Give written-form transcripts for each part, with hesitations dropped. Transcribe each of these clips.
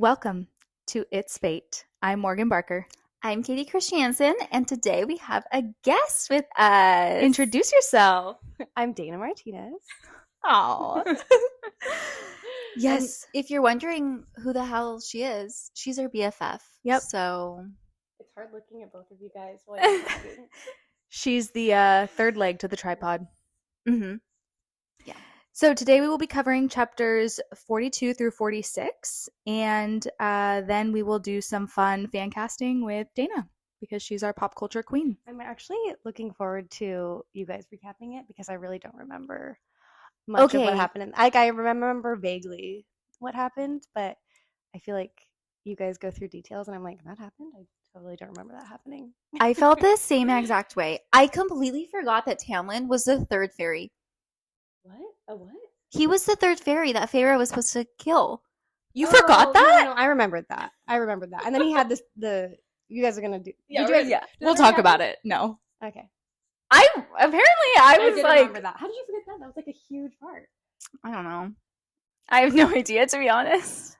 Welcome to It's Fate. I'm Morgan Barker. I'm Katie Christiansen, and today we have a guest with us. Introduce yourself. I'm Dayna Martínez. Oh. Yes. And if you're wondering who the hell she is, she's our BFF. Yep. So it's hard looking at both of you guys while you're talking. She's the third leg to the tripod. Mm-hmm. Yeah. So today we will be covering chapters 42 through 46, and then we will do some fun fan casting with Dayna because she's our pop culture queen. I'm actually looking forward to you guys recapping it because I really don't remember much of what happened. I remember vaguely what happened, but I feel like you guys go through details and I'm like, that happened? I totally don't remember that happening. I felt the same exact way. I completely forgot that Tamlin was the third fairy. What? A what? He was the third fairy that Feyre was supposed to kill. You forgot that? No, I rememred that. And then he had you guys are going to do. Yeah. We'll talk about it. No. Okay. I was like, remember that. How did you forget that? That was like a huge part. I don't know. I have no idea, to be honest.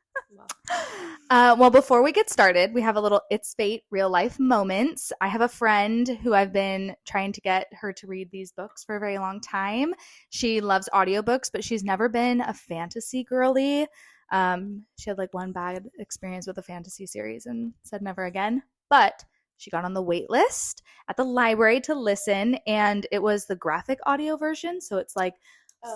Well, before we get started, we have a little It's Fate real life moments. I have a friend who I've been trying to get her to read these books for a very long time. She loves audiobooks, but she's never been a fantasy girly. She had like one bad experience with a fantasy series and said never again. But she got on the wait list at the library to listen, and it was the graphic audio version. So it's like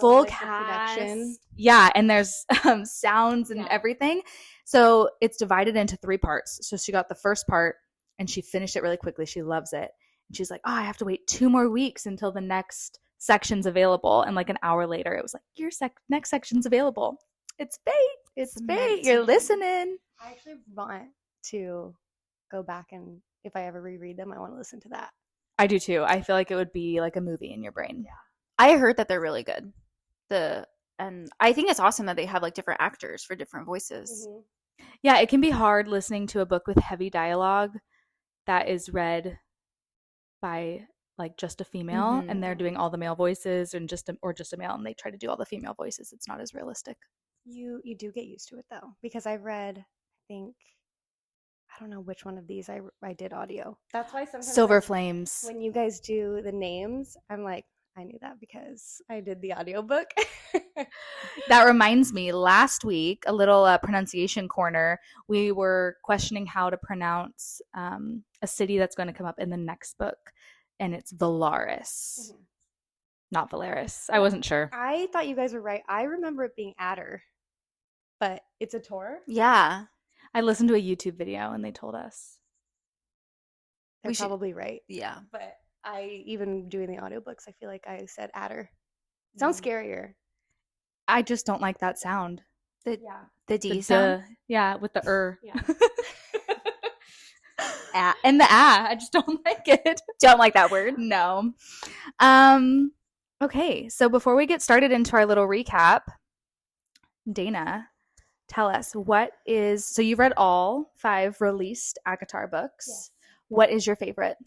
full like cast. production. Yeah, and there's sounds and everything. So it's divided into 3 parts. So she got the first part and she finished it really quickly. She loves it. And she's like, oh, I have to wait 2 more weeks until the next section's available. And like an hour later, it was like, your next section's available. It's fate. It's fate. You're listening. I actually want to go back, and if I ever reread them, I want to listen to that. I do too. I feel like it would be like a movie in your brain. Yeah. I heard that they're really good. And I think it's awesome that they have like different actors for different voices. Mm-hmm. Yeah, it can be hard listening to a book with heavy dialogue that is read by like just a female, and they're doing all the male voices, and just a male, and they try to do all the female voices. It's not as realistic. You do get used to it though, because I've read, I don't know which one of these I did audio. That's why sometimes Silver Flames. When you guys do the names, I'm like, I knew that because I did the audiobook. That reminds me, last week, a little pronunciation corner, we were questioning how to pronounce a city that's going to come up in the next book, and it's Valaris, not Valaris. I wasn't sure. I thought you guys were right. I remember it being Adder, but it's a Tor. Yeah. I listened to a YouTube video and they told us. They're probably right. Yeah. But even doing the audiobooks, I feel like I said Adder. It sounds scarier. I just don't like that sound. The D sound? Yeah, with the Yeah. And the I just don't like it. Don't like that word? No. Okay, so before we get started into our little recap, Dayna, tell us so you've read all 5 released ACOTAR books. Yes. What is your favorite?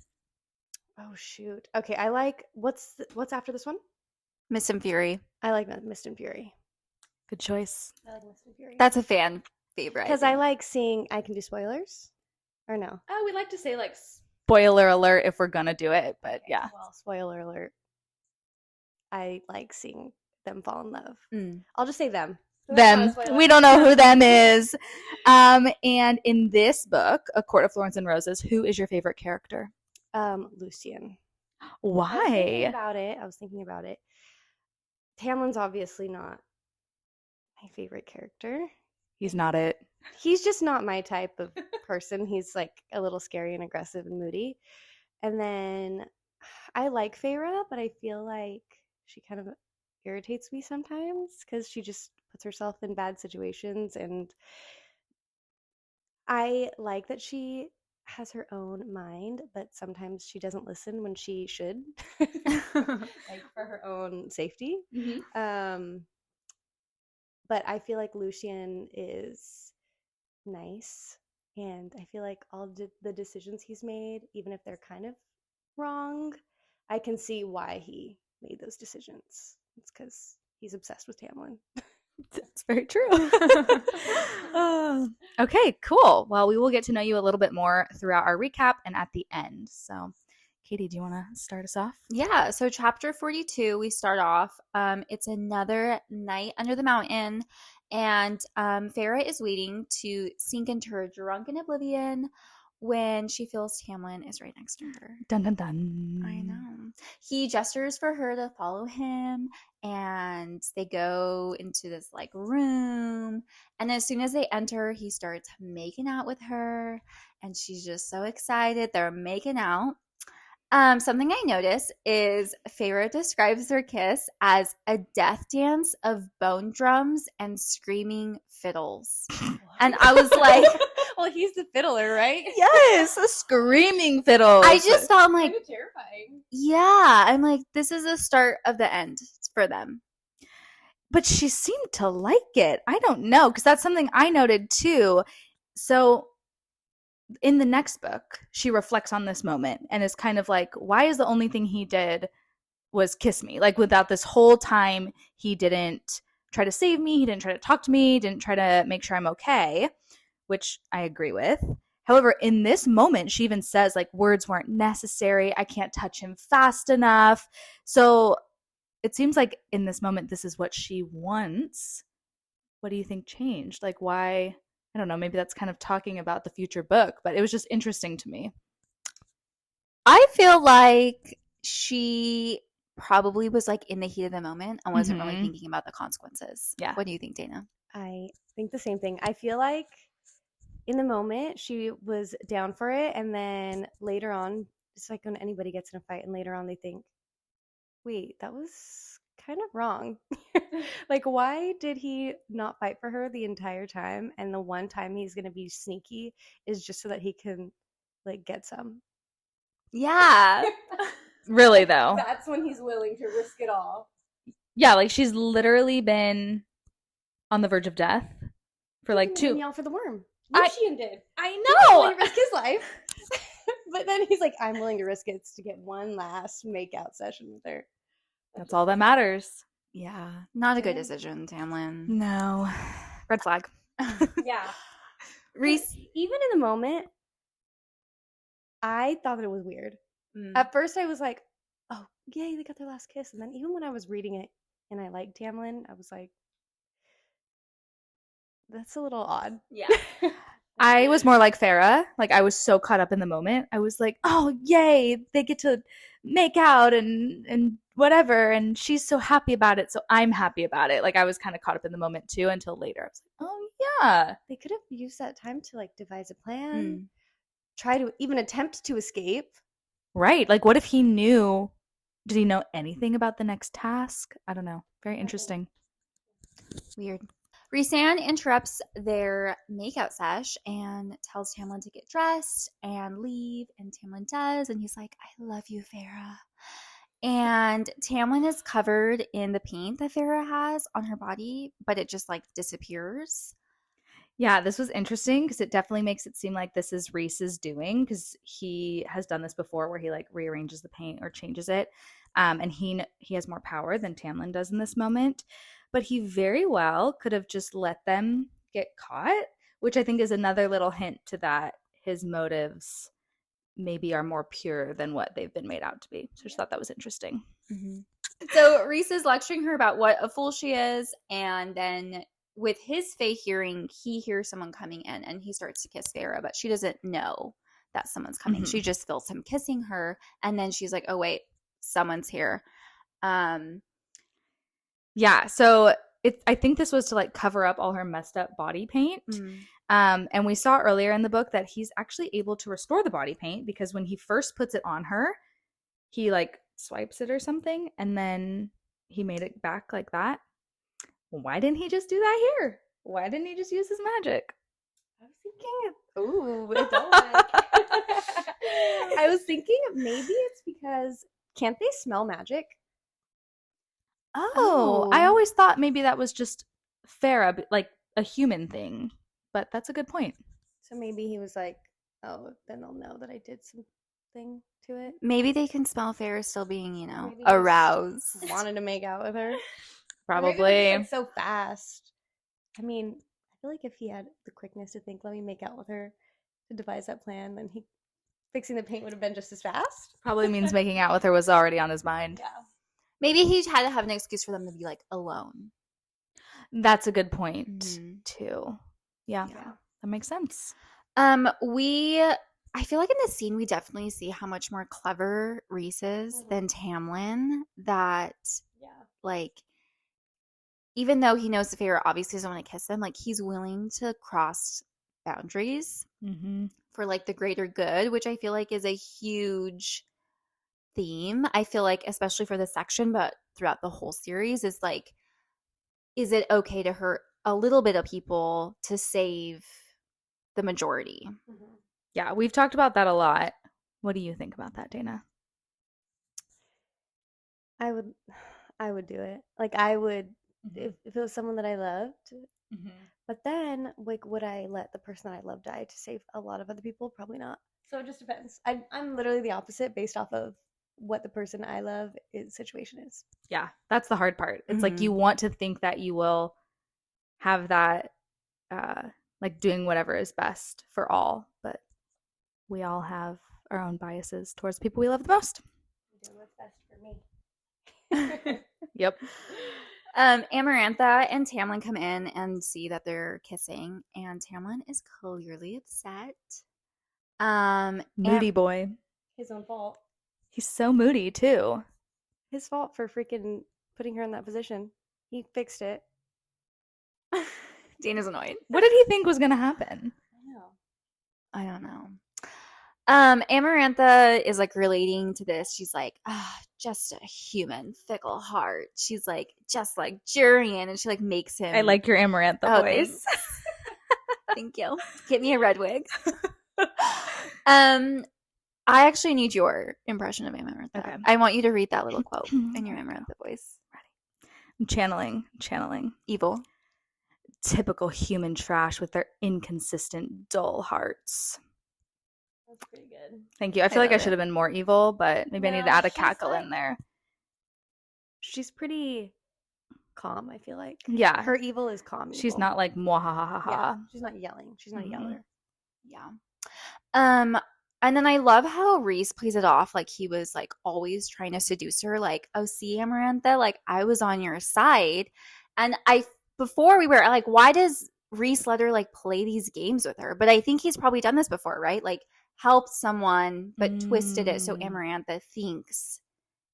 Oh shoot. Okay, I like what's after this one? Mist and Fury. I like Mist and Fury. Good choice. I like Mist and Fury. That's a fan favorite. Because I like seeing. I can do spoilers, or no? Oh, we like to say like spoiler alert if we're gonna do it, but yeah. Well, spoiler alert. I like seeing them fall in love. I'll just say them. Them. We don't know who them is. And in this book, A Court of Thorns and Roses, who is your favorite character? Lucian. Why? I was thinking about it. Tamlin's obviously not my favorite character. He's not it. He's just not my type of person. He's like a little scary and aggressive and moody. And then I like Feyre, but I feel like she kind of irritates me sometimes because she just puts herself in bad situations, and I like that she has her own mind, but sometimes she doesn't listen when she should, like for her own safety. But I feel like Lucian is nice, and I feel like all the decisions he's made, even if they're kind of wrong, I can see why he made those decisions. It's because he's obsessed with Tamlin. That's very true. Okay, cool. Well, we will get to know you a little bit more throughout our recap and at the end. So, Katie, do you want to start us off? Yeah, so chapter 42, we start off. It's another night under the mountain, and Farah is waiting to sink into her drunken oblivion when she feels Tamlin is right next to her. Dun dun dun. I know. He gestures for her to follow him, and they go into this like room. And as soon as they enter, he starts making out with her, and she's just so excited. They're making out. Something I noticed is Farah describes their kiss as a death dance of bone drums and screaming fiddles. And I was like, well, he's the fiddler, right? Yes, a screaming fiddle. I just thought, I'm like, Kind of terrifying. yeah, I'm like, this is the start of the end for them. But she seemed to like it. I don't know, because that's something I noted too. So in the next book, she reflects on this moment and is kind of like, why is the only thing he did was kiss me? Like, without this whole time, he didn't try to save me. He didn't try to talk to me. Didn't try to make sure I'm okay, which I agree with. However, in this moment, she even says, like, words weren't necessary. I can't touch him fast enough. So it seems like in this moment, this is what she wants. What do you think changed? Like, why? I don't know, maybe that's kind of talking about the future book, but it was just interesting to me. I feel like she probably was like in the heat of the moment and wasn't really thinking about the consequences. Yeah. What do you think, Dayna? I think the same thing. I feel like in the moment she was down for it, and then later on, it's like when anybody gets in a fight and later on they think, wait, that was kind of wrong. Like, why did he not fight for her the entire time, and the one time he's going to be sneaky is just so that he can like get some? Yeah. Really, though. That's when he's willing to risk it all. Yeah, like she's literally been on the verge of death for like two. Yell for the worm. I- Lucian did. I He know. was willing to risk his life. But then he's like, I'm willing to risk it to get one last make-out session with her. That's all that matters. Yeah. Not a good decision, Tamlin. No. Red flag. Yeah. Reese. Even in the moment, I thought that it was weird. At first, I was like, oh, yay, they got their last kiss. And then even when I was reading it and I liked Tamlin, I was like, that's a little odd. Yeah. I was more like Farah. Like, I was so caught up in the moment. I was like, oh, yay, they get to make out and whatever. And she's so happy about it, so I'm happy about it. Like, I was kind of caught up in the moment, too, until later. I was like, oh, yeah. They could have used that time to, like, devise a plan, try to even attempt to escape. Right. Like, what if he knew? Did he know anything about the next task? I don't know. Very interesting. Weird. Rhysand interrupts their makeout sesh and tells Tamlin to get dressed and leave, and Tamlin does, and he's like, I love you, Farah. And Tamlin is covered in the paint that Farah has on her body, but it just like disappears. Yeah, this was interesting because it definitely makes it seem like this is Rhys's doing, because he has done this before where he like rearranges the paint or changes it. And he has more power than Tamlin does in this moment. But he very well could have just let them get caught, which I think is another little hint to that his motives maybe are more pure than what they've been made out to be. So I just thought that was interesting. Mm-hmm. So Rhys is lecturing her about what a fool she is, and then with his Fae hearing, he hears someone coming in and he starts to kiss Farah, but she doesn't know that someone's coming. She just feels him kissing her, and then she's like, oh wait, someone's here. Yeah, so I think this was to like cover up all her messed up body paint. And we saw earlier in the book that he's actually able to restore the body paint, because when he first puts it on her, he like swipes it or something, and then he made it back like that. Why didn't he just do that here? Why didn't he just use his magic? I was thinking, ooh, I don't like. I was thinking maybe it's because can't they smell magic? Oh, I always thought maybe that was just Farah, like a human thing. But that's a good point. So maybe he was like, oh, then they'll know that I did something to it. Maybe they can smell Farah still being, Maybe he aroused. wanted to make out with her. Probably. Like so fast. I mean, I feel like if he had the quickness to think, let me make out with her to devise that plan, then fixing the paint would have been just as fast. Probably means making out with her was already on his mind. Yeah. Maybe he had to have an excuse for them to be like alone. That's a good point too. Yeah, that makes sense. I feel like in this scene we definitely see how much more clever Reese is than Tamlin. That like, even though he knows the Feyre obviously doesn't want to kiss him, like he's willing to cross boundaries for like the greater good, which I feel like is a huge theme. I feel like especially for this section, but throughout the whole series, is like, is it okay to hurt a little bit of people to save the majority? Yeah, we've talked about that a lot. What do you think about that, Dayna? I would do it. Like I would if it was someone that I loved. But then, like, would I let the person that I love die to save a lot of other people? Probably not. So it just depends. I'm literally the opposite based off of what the person I love situation is. Yeah, that's the hard part. It's like you want to think that you will have that, like doing whatever is best for all, but we all have our own biases towards people we love the most. Do what's best for me. Yep. Amarantha and Tamlin come in and see that they're kissing, and Tamlin is clearly upset. Moody boy. His own fault. He's so moody too. His fault for freaking putting her in that position. He fixed it. Dana's annoyed. What did he think was going to happen? I don't know. Amarantha is like relating to this. She's like, just a human, fickle heart. She's like, just like Jurian, and she like makes him. I like your Amarantha voice. Thank you. Get me a red wig. I actually need your impression of Amarantha. Okay. I want you to read that little quote in your Amarantha voice. Ready? I'm channeling. Evil. Typical human trash with their inconsistent, dull hearts. That's pretty good. Thank you. I feel like I should have been more evil, but maybe I need to add a cackle in there. She's pretty calm, I feel like. Yeah. Her evil is calm. She's not like mwahahaha. Yeah. She's not yelling. She's not a yeller. Yeah. And then I love how Reese plays it off like he was like always trying to seduce her. Like, oh, see, Amarantha, like I was on your side. And before we were like, why does Reese let her like play these games with her? But I think he's probably done this before, right? Like helped someone, but twisted it so Amarantha thinks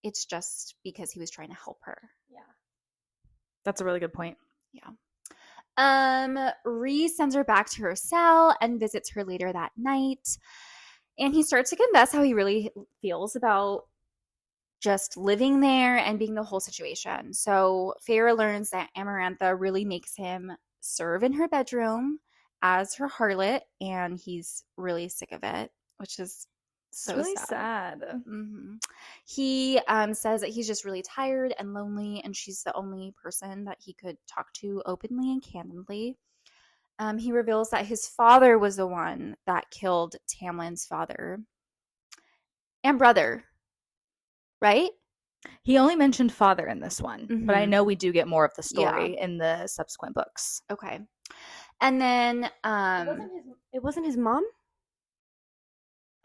it's just because he was trying to help her. Yeah. That's a really good point. Yeah. Reese sends her back to her cell and visits her later that night. And he starts to confess how he really feels about just living there and being the whole situation. So Feyre learns that Amarantha really makes him serve in her bedroom as her harlot, and he's really sick of it, which is so really sad. He says that he's just really tired and lonely, and she's the only person that he could talk to openly and candidly. He reveals that his father was the one that killed Tamlin's father and brother, right? He only mentioned father in this one, but I know we do get more of the story in the subsequent books. Okay. And then it wasn't his mom?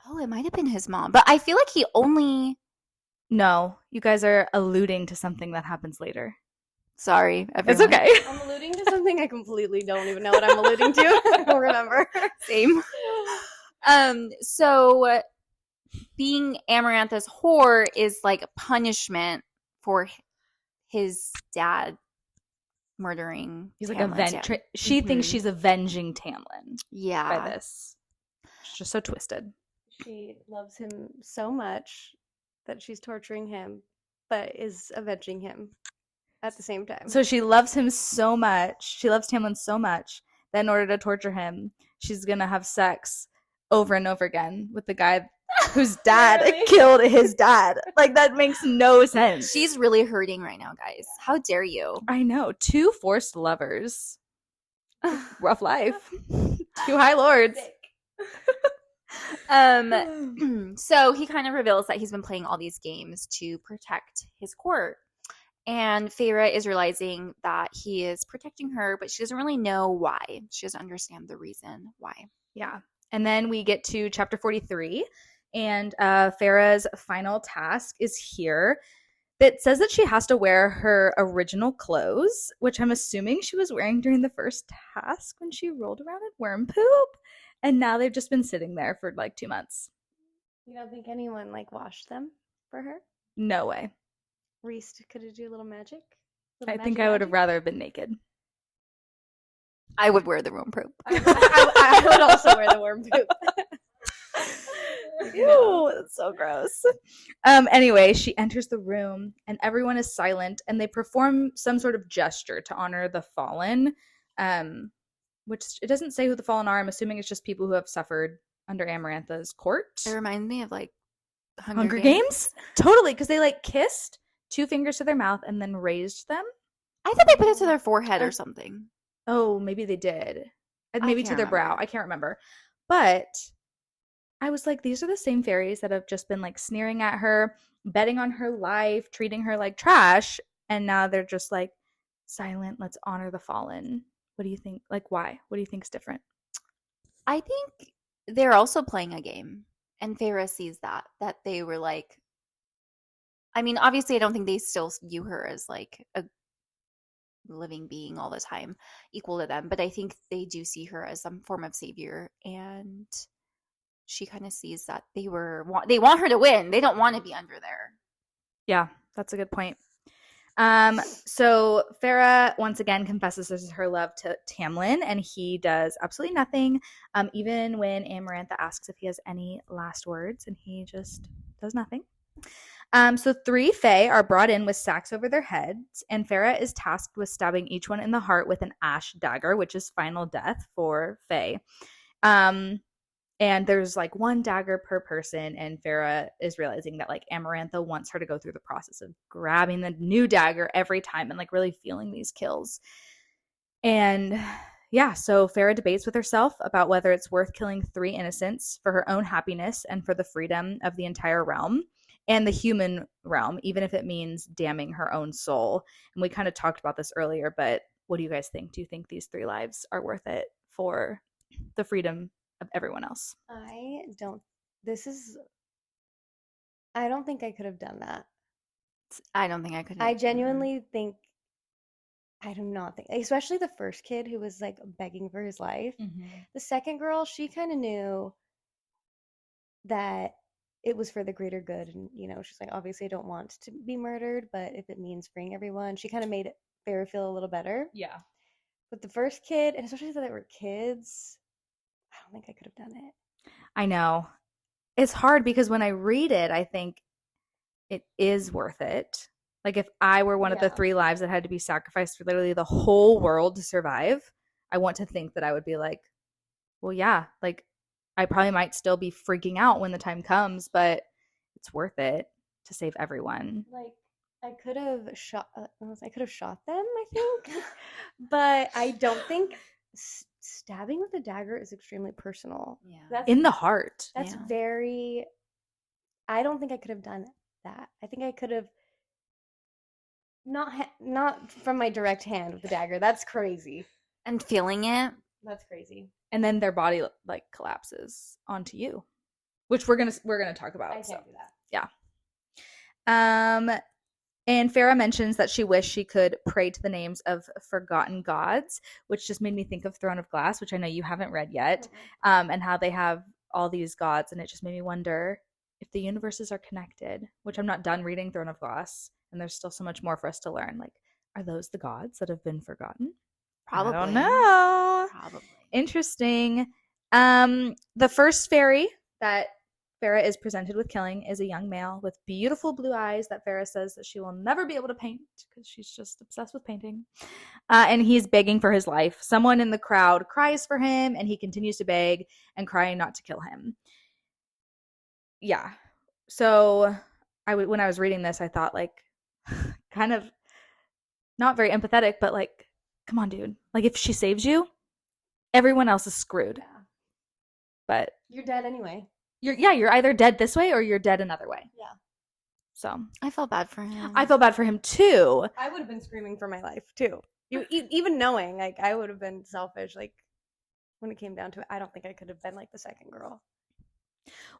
Oh, it might have been his mom. But I feel like he only... No, you guys are alluding to something that happens later. Sorry, everyone. It's okay. I'm alluding to something I completely don't even know what I'm alluding to. I don't remember. Same. So being Amarantha's whore is like a punishment for his dad murdering. He's like she thinks she's avenging Tamlin. Yeah. By this. It's just so twisted. She loves him so much that she's torturing him, but is avenging him at the same time. So she loves him so much. She loves Tamlin so much that in order to torture him, she's going to have sex over and over again with the guy whose dad killed his dad. Like, that makes no sense. She's really hurting right now, guys. How dare you? I know. 2 forced lovers. Rough life. 2 high lords. So he kind of reveals that he's been playing all these games to protect his court. And Feyre is realizing that he is protecting her, but she doesn't really know why. She doesn't understand the reason why. Yeah. And then we get to chapter 43, and Farah's final task is here. It says that she has to wear her original clothes, which I'm assuming she was wearing during the first task when she rolled around in worm poop. And now they've just been sitting there for like 2 months. You don't think anyone like washed them for her? No way. Reese could have do a little magic. I think I would have rather been naked. I would wear the worm poop. I would also wear the worm poop. Ew, that's so gross. Anyway, she enters the room and everyone is silent, and they perform some sort of gesture to honor the fallen, which it doesn't say who the fallen are. I'm assuming it's just people who have suffered under Amarantha's court. It reminds me of like Hunger Games? Totally, because they like kissed 2 fingers to their mouth and then raised them. I thought they put it to their forehead or something. Oh, maybe they did. Maybe to their brow. I can't remember. But I was like, these are the same fairies that have just been like sneering at her, betting on her life, treating her like trash. And now they're just like, silent, let's honor the fallen. What do you think? Like, why? What do you think's different? I think they're also playing a game. And Feyre sees that they were like, I mean, obviously, I don't think they still view her as like a living being all the time, equal to them. But I think they do see her as some form of savior. And she kind of sees that they want her to win. They don't want to be under there. Yeah, that's a good point. So Farah once again confesses her love to Tamlin, and he does absolutely nothing. Even when Amarantha asks if he has any last words, and he just does nothing. So 3 Fae are brought in with sacks over their heads, and Farah is tasked with stabbing each one in the heart with an ash dagger, which is final death for Fae. And there's like 1 dagger per person, and Farah is realizing that like Amarantha wants her to go through the process of grabbing the new dagger every time and like really feeling these kills. And yeah, so Farah debates with herself about whether it's worth killing 3 innocents for her own happiness and for the freedom of the entire realm and the human realm, even if it means damning her own soul. And we kind of talked about this earlier, but what do you guys think? Do you think these 3 lives are worth it for the freedom of everyone else? I don't think I could have done that. I don't think I could. I genuinely think I do not think, especially the first kid who was like begging for his life. The second girl, she kind of knew that it was for the greater good, and she's like, obviously I don't want to be murdered, but if it means freeing everyone, she kind of made Farah feel a little better. Yeah. But the first kid, and especially that they were kids, I don't think I could have done it. I know. It's hard because when I read it, I think it is worth it. Like if I were one of the 3 lives that had to be sacrificed for literally the whole world to survive, I want to think that I would be like, well, yeah, like I probably might still be freaking out when the time comes, but it's worth it to save everyone. Like I could have shot them, I think. But I don't think stabbing with a dagger is extremely personal. Yeah. That's in the heart. That's very. I don't think I could have done that. I think I could have not from my direct hand with the dagger. That's crazy. And feeling it. That's crazy. And then their body like collapses onto you, which we're gonna talk about. I can't do that. Yeah. And Farah mentions that she wished she could pray to the names of forgotten gods, which just made me think of Throne of Glass, which I know you haven't read yet, and how they have all these gods. And it just made me wonder if the universes are connected, which I'm not done reading Throne of Glass, and there's still so much more for us to learn. Like, are those the gods that have been forgotten? Probably. I don't know. Probably. Interesting. The first fairy that Farah is presented with killing is a young male with beautiful blue eyes that Farah says that she will never be able to paint because she's just obsessed with painting. And he's begging for his life. Someone in the crowd cries for him, and he continues to beg and cry not to kill him. Yeah. So when I was reading this, I thought like kind of not very empathetic, but like, come on, dude. Like if she saves you, everyone else is screwed. Yeah. But you're dead anyway. You're either dead this way or you're dead another way. Yeah. So I felt bad for him. I feel bad for him too. I would have been screaming for my life too. Even knowing, like, I would have been selfish. Like, when it came down to it, I don't think I could have been like the second girl.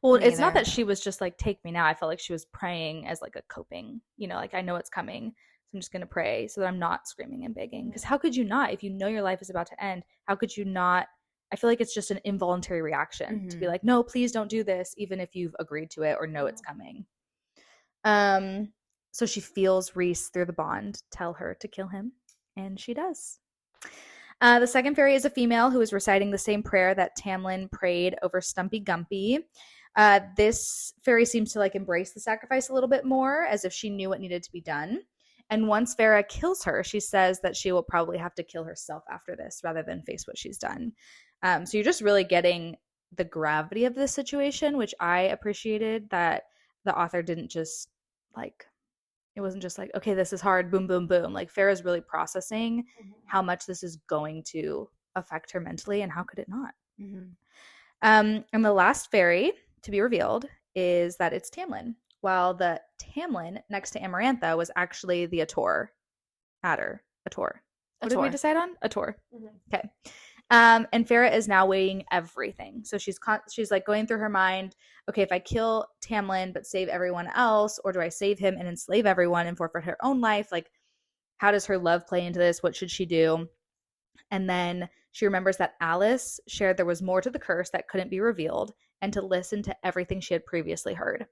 Well, Me it's not either. that she was just like, take me now. I felt like she was praying as like a coping, like I know it's coming. So I'm just going to pray so that I'm not screaming and begging. Because how could you not? If you know your life is about to end, how could you not? I feel like it's just an involuntary reaction to be like, no, please don't do this, even if you've agreed to it or know it's coming. So she feels Reese through the bond tell her to kill him, and she does. The second fairy is a female who is reciting the same prayer that Tamlin prayed over Stumpy Gumpy. This fairy seems to like embrace the sacrifice a little bit more, as if she knew what needed to be done. And once Farah kills her, she says that she will probably have to kill herself after this rather than face what she's done. So you're just really getting the gravity of this situation, which I appreciated, that the author didn't just like, it wasn't just like, okay, this is hard, boom, boom, boom. Like Farah's really processing how much this is going to affect her mentally, and how could it not? And the last fairy to be revealed is that it's Tamlin. While the Tamlin next to Amarantha was actually the Ator. Ator. What did we decide on? Ator. Okay. And Farah is now weighing everything. So she's like going through her mind, okay, if I kill Tamlin but save everyone else, or do I save him and enslave everyone and forfeit her own life? Like, how does her love play into this? What should she do? And then she remembers that Alice shared there was more to the curse that couldn't be revealed, and to listen to everything she had previously heard.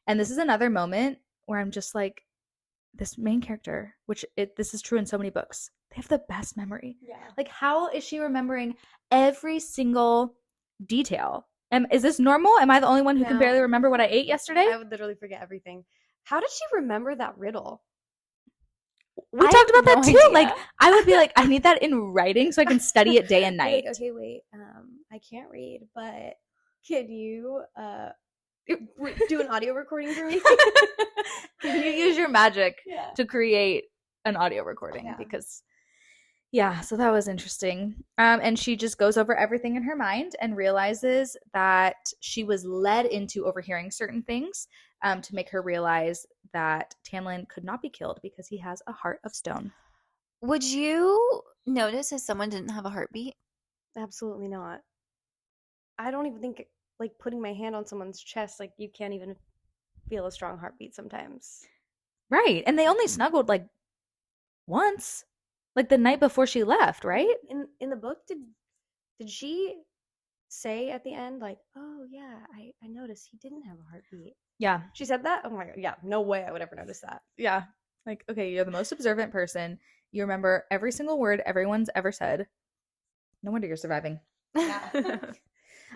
And this is another moment where I'm just like, this main character, this is true in so many books, they have the best memory. Yeah. Like, how is she remembering every single detail? Is this normal? Am I the only one who can barely remember what I ate yesterday? I would literally forget everything. How did she remember that riddle? We talked about that too. Idea. Like, I would be like, I need that in writing so I can study it day and night. Like, okay, wait, I can't read, but can you do an audio recording for me? Can you use your magic to create an audio recording? Yeah. Because so that was interesting. And she just goes over everything in her mind and realizes that she was led into overhearing certain things to make her realize that Tamlin could not be killed because he has a heart of stone. Would you notice if someone didn't have a heartbeat? Absolutely not. I don't even think, like, putting my hand on someone's chest, like, you can't even feel a strong heartbeat sometimes. Right. And they only snuggled like once, like the night before she left, right? In the book, did she say at the end, like, oh yeah, I noticed he didn't have a heartbeat? Yeah. She said that? Oh my god, yeah, no way I would ever notice that. Yeah. Like, okay, you're the most observant person. You remember every single word everyone's ever said. No wonder you're surviving. Yeah.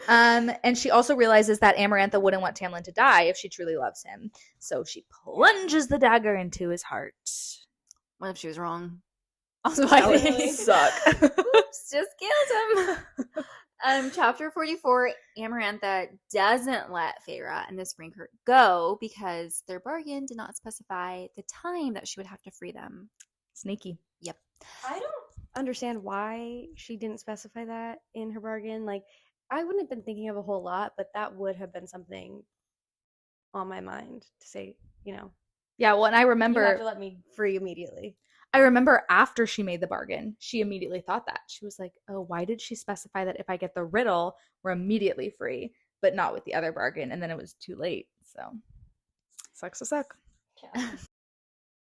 And she also realizes that Amarantha wouldn't want Tamlin to die if she truly loves him. So she plunges the dagger into his heart. What if she was wrong? That would suck. Oops, just killed him. Chapter 44, Amarantha doesn't let Feyre and the Spring Court go because their bargain did not specify the time that she would have to free them. Sneaky. Yep. I don't understand why she didn't specify that in her bargain. Like, I wouldn't have been thinking of a whole lot, but that would have been something on my mind to say, Yeah, well, and I remember... You have to let me free immediately. I remember after she made the bargain, she immediately thought that. She was like, oh, why did she specify that if I get the riddle, we're immediately free, but not with the other bargain? And then it was too late, so... Sucks to suck. Yeah.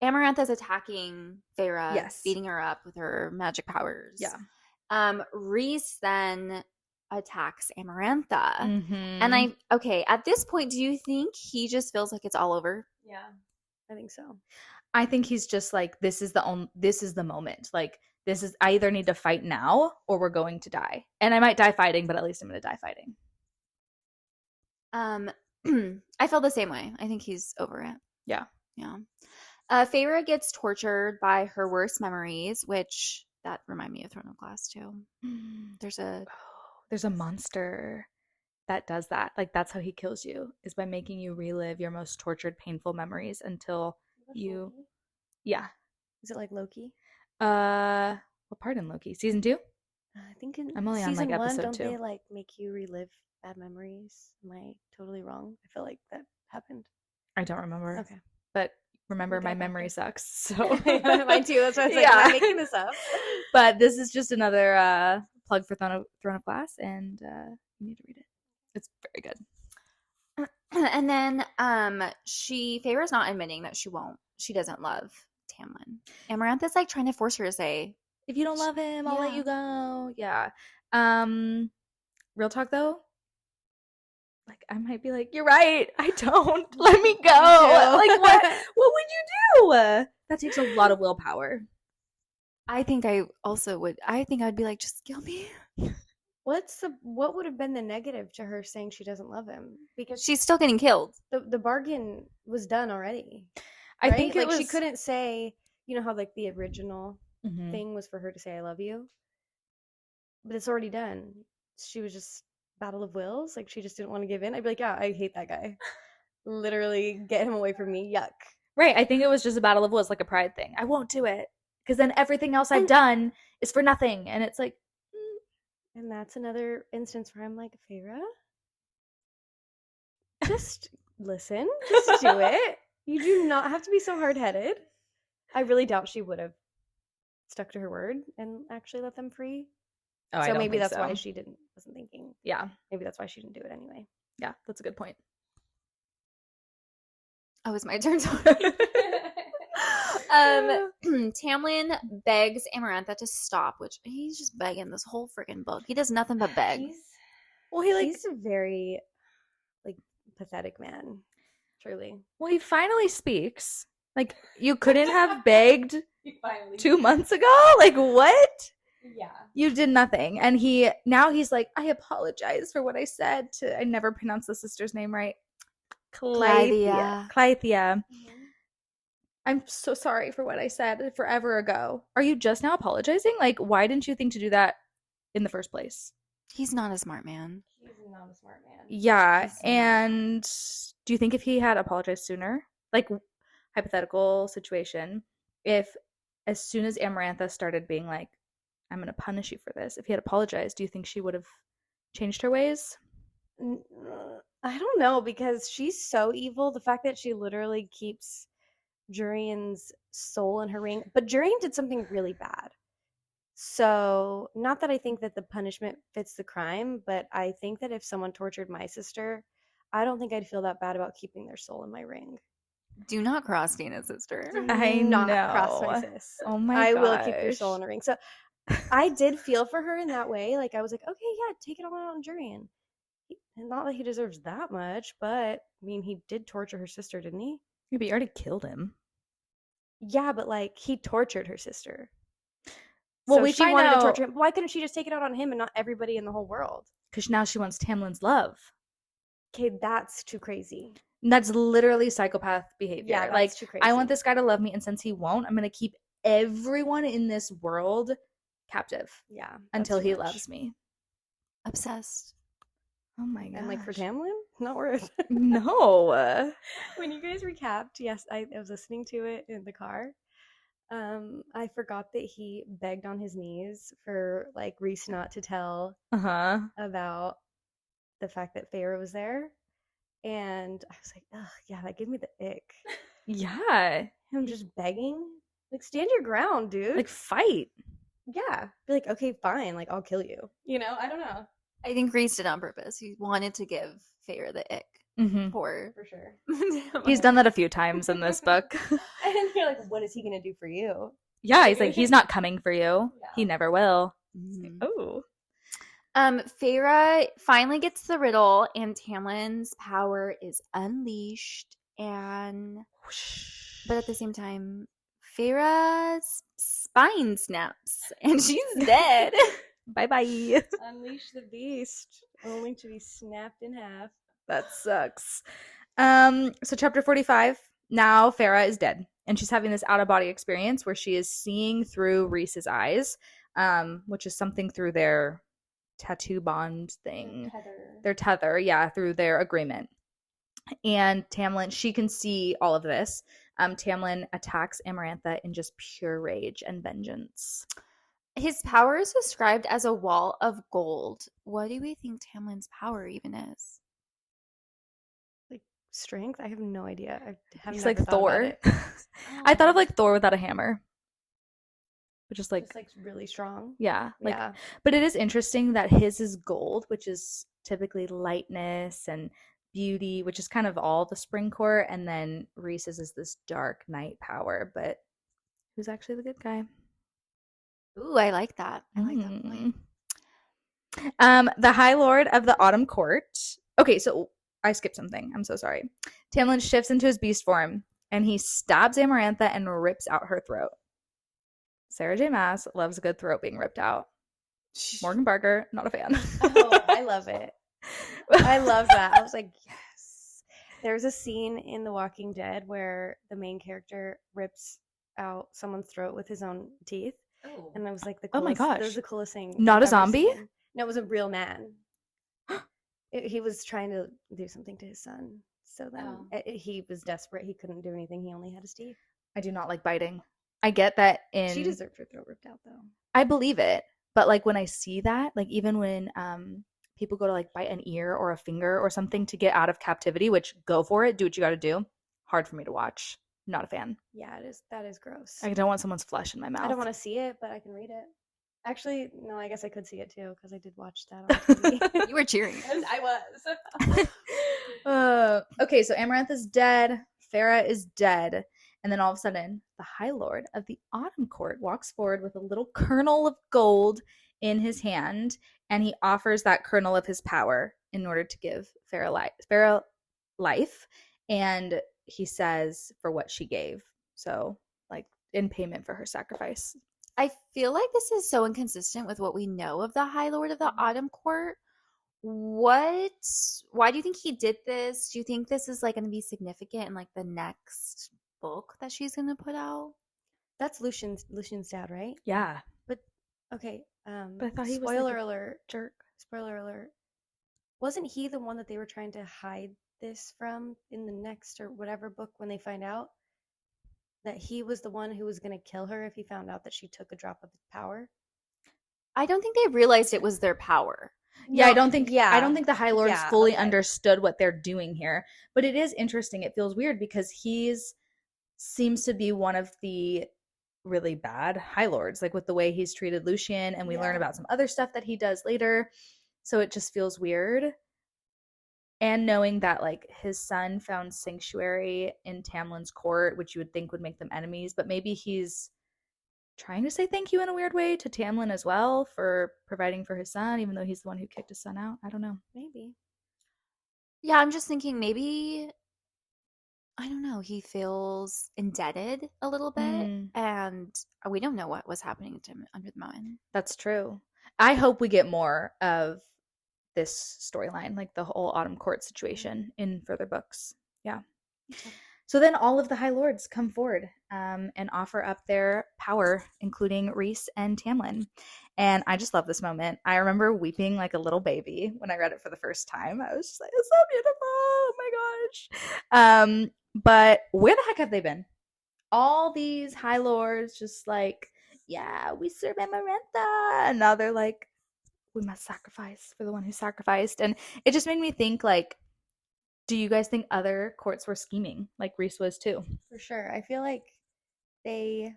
Amarantha's attacking Feyre, beating her up with her magic powers. Yeah. Reese then attacks Amarantha. And at this point, do you think he just feels like it's all over? Yeah, I think so. I think he's just like, this is the moment. Like, I either need to fight now or we're going to die. And I might die fighting, but at least I'm going to die fighting. I feel the same way. I think he's over it. Yeah. Yeah. Feyre gets tortured by her worst memories, which that remind me of Throne of Glass too. There's a monster that does that. Like, that's how he kills you, is by making you relive your most tortured, painful memories until you... Loki? Yeah. Is it like Loki? What part in Loki? Season 2? I think in I'm only on like episode 2. Don't they like make you relive bad memories? Am I totally wrong? I feel like that happened. I don't remember. Okay. but remember, We my got that memory one. sucks. So Mine too. That's why I was like, am I making this up? But this is just another plug for Throne of Glass, and you need to read it. It's very good. And then Feyre's not admitting that she doesn't love Tamlin. Amarantha's like trying to force her to say, If you don't love him, I'll let Yeah. you go. Yeah. Real talk though, like I might be like, you're right, I don't. Let me go. Like what would you do? That takes a lot of willpower. I think I also would. I think I'd be like, just kill me. What would have been the negative to her saying she doesn't love him? Because She's still getting killed. the bargain was done already. I right? think like it she was couldn't say, you know how like the original Mhm. thing was for her to say I love you. But it's already done. She was just battle of wills. Like she just didn't want to give in. I'd be like, yeah, I hate that guy. Literally get him away from me. Yuck. Right. I think it was just a battle of wills, like a pride thing. I won't do it because then everything else I've And- done is for nothing, and it's like, And that's another instance where I'm like, Feyre, just listen. Just do it. You do not have to be so hard-headed. I really doubt she would have stuck to her word and actually let them free. oh, I So don't maybe think that's so. why she wasn't thinking. Yeah, Maybe that's why she didn't do it anyway. yeah, that's a good point. Oh, it's my turn. Tamlin begs Amarantha to stop, which he's just begging this whole freaking book. He does nothing but beg. He's a very like pathetic man. Truly. Well, he finally speaks. Like, you couldn't have begged 2 months ago? Like, what? Yeah. You did nothing. And now he's like, I apologize for what I said to, I never pronounced the sister's name right. Clythia. Clythia. I'm so sorry for what I said forever ago. Are you just now apologizing? Like, why didn't you think to do that in the first place? He's not a smart man. He's not a smart man. Yeah, and do you think if he had apologized sooner, like hypothetical situation, if as soon as Amarantha started being like, I'm going to punish you for this, if he had apologized, do you think she would have changed her ways? I don't know, because she's so evil. The fact that she literally keeps Jurian's soul in her ring, but Jurian did something really bad. So, not that I think that the punishment fits the crime, but I think that if someone tortured my sister, I don't think I'd feel that bad about keeping their soul in my ring. Do not cross Dana's sister. I Not know. cross my sis. Oh my I will keep your gosh. soul in a ring. So, I did feel for her in that way. Like, I was like, okay, yeah, take it all out on Jurian. Not that he deserves that much, but I mean, he did torture her sister, didn't he? Yeah, but you already killed him. Yeah, but like he tortured her sister. Well, So we she find wanted to out torture him. Why couldn't she just take it out on him and not everybody in the whole world? because now she wants Tamlin's love. Okay, that's too crazy. And that's literally psychopath behavior. Yeah, that's like, too crazy. I want this guy to love me, and since he won't, I'm going to keep everyone in this world captive Yeah, until that's too he much. loves me. Obsessed. Oh my god. And like for Tamlin, not worth. No. When you guys recapped, yes, I was listening to it in the car. I forgot that he begged on his knees for like Reese not to tell Uh-huh. about the fact that Feyre was there, and I was like, ugh, yeah, that gave me the ick. Yeah. Him just begging, like stand your ground, dude. Like, fight. yeah, be like, okay, fine, like I'll kill you. You know, I don't know. I think Reese did it on purpose. He wanted to give Feyre the ick. Mm-hmm. For sure. He's done that a few times in this book. And you're like, what is he gonna do for you? Yeah, he's like, he's not coming for you. Yeah. He never will. Mhm. Oh. Feyre finally gets the riddle, and Tamlin's power is unleashed. But at the same time, Feyre's spine snaps, and she's dead. Bye-bye. Unleash the beast, only to be snapped in half. That sucks. So chapter 45, now Farah is dead, and she's having this out-of-body experience where she is seeing through Reese's eyes, which is something through their tattoo bond thing. Their tether, yeah, through their agreement. And Tamlin, she can see all of this. Tamlin attacks Amarantha in just pure rage and vengeance. His power is described as a wall of gold. What do we think Tamlin's power even is? strength? I have no idea. I have He's never like thought about Thor. it. I thought of like Thor without a hammer. But just like, Just like really strong. yeah. Like, Yeah. but it is interesting that his is gold, which is typically lightness and beauty, which is kind of all the spring court. And then Reese's is this dark night power. But who's actually the good guy? Ooh, I like that. I like that point. The High Lord of the Autumn Court. Okay, so I skipped something. I'm so sorry. Tamlin shifts into his beast form, and he stabs Amarantha and rips out her throat. Sarah J. Maas loves a good throat being ripped out. Morgan Barker, not a fan. Oh, I love it. I love that. I was like, yes. There's a scene in The Walking Dead where the main character rips out someone's throat with his own teeth. Oh. And I was like, the Oh my coolest. That gosh. was the coolest thing. Not a I've ever zombie? seen. No, it was a real man. He was trying to do something to his son. So then he was desperate. He couldn't do anything. He only had his teeth. I do not like biting. I get that She deserved her throat ripped out, though. I believe it. But like when I see that, like even when people go to like bite an ear or a finger or something to get out of captivity, which go for it, do what you got to do. Hard for me to watch. Not a fan. Yeah, it is. That is gross. I don't want someone's flesh in my mouth. I don't want to see it, but I can read it. Actually, no, I guess I could see it too because I did watch that on TV. You were cheering. I was. Okay, so Amarantha's dead. Farah is dead. And then all of a sudden, the High Lord of the Autumn Court walks forward with a little kernel of gold in his hand, and he offers that kernel of his power in order to give Farah life. And he says for what she gave. So, like, in payment for her sacrifice. I feel like this is so inconsistent with what we know of the High Lord of the Autumn Court. Why do you think he did this? Do you think this is like going to be significant in like the next book that she's going to put out? That's Lucian's dad, right? Yeah. But okay, But I thought he was spoiler like alert. jerk. Spoiler alert. Wasn't he the one that they were trying to hide this from in the next or whatever book when they find out that he was the one who was going to kill her if he found out that she took a drop of his power? I don't think they realized it was their power. Yeah, No, I don't think the High Lords yeah, fully okay. understood what they're doing here. But it is interesting. It feels weird because seems to be one of the really bad High Lords, like with the way he's treated Lucien, and we learn about some other stuff that he does later. So it just feels weird. And knowing that like his son found sanctuary in Tamlin's court, which you would think would make them enemies, but maybe he's trying to say thank you in a weird way to Tamlin as well for providing for his son, even though he's the one who kicked his son out. I don't know. Maybe. Yeah, I'm just thinking maybe, I don't know, he feels indebted a little bit, and we don't know what was happening to him under the mountain. That's true. I hope we get more of this storyline, like the whole Autumn Court situation in further books. Yeah. Okay. So then all of the High Lords come forward and offer up their power, including Rhys and Tamlin. And I just love this moment. I remember weeping like a little baby when I read it for the first time. I was just like, it's so beautiful. Oh my gosh. But where the heck have they been? All these High Lords just like, yeah, we serve Amarantha. And now they're like, we must sacrifice for the one who sacrificed. And it just made me think like, do you guys think other courts were scheming like Rhys was too? For sure. I feel like they